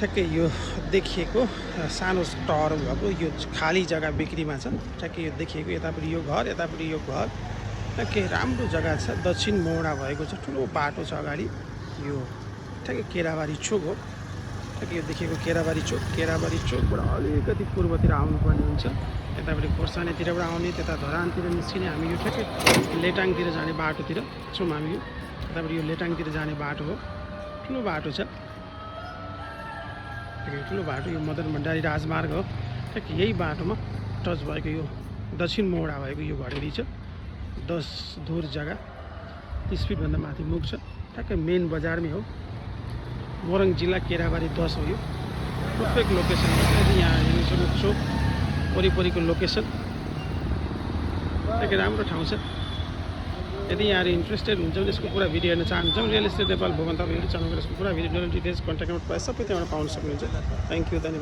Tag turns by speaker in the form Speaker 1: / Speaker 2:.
Speaker 1: ठ्याक्कै यो देखिएको सानो टहर भएको यो खाली जग्गा बिक्रीमा छ। ठ्याक्कै यो देखिएको यतापट्टि यो घर, यतापट्टि यो घर। ठ्याक्कै राम्रो जग्गा छ, दक्षिण मोडा भएको छ, ठुलो बाटो छ अगाडि। यो ठ्याक्कै केराबारी चोक हो। ठ्याक्कै यो देखिएको केराबारी चोकबाट अलिकति पूर्वतिर आउनुपर्ने हुन्छ। यतापट्टि खोर्सानीतिरबाट आउने, त्यता धरानतिर निस्किने। हामी यो ठ्याक्कै लेटाङतिर जाने बाटोतिर छौँ हामी। यो यतापट्टि यो लेटाङतिर जाने बाटो हो, ठुलो बाटो छ। ठुलो बाटो यो मदन भण्डारी राजमार्ग हो। ठ्याक्कै यही बाटोमा टच भएको यो दक्षिण मोडा भएको यो घडेरी छ। 10 धुर जग्गा, 30 फिटभन्दा माथि मुख छ। ठ्याक्कै मेन बजारमै हो। मोरङ जिल्ला केराबारी 10 हो। यो पर्फेक्ट लोकेसन हो। यहाँ हेर्नु चोक वरिपरिको लोकेसन ठ्याक्कै राम्रो ठाउँ छ। यदि यहाँहरू इन्ट्रेस्टेड हुन्छ भने यसको पुरा भिडियो हेर्न चाहनुहुन्छ भने रियल इस्टेट नेपाल भुवन तपाईँ च्यानलको यसको पुरा video details contact number price सबै त्यहाँबाट पाउन सक्नुहुन्छ। थ्याङ्क यू, धन्यवाद।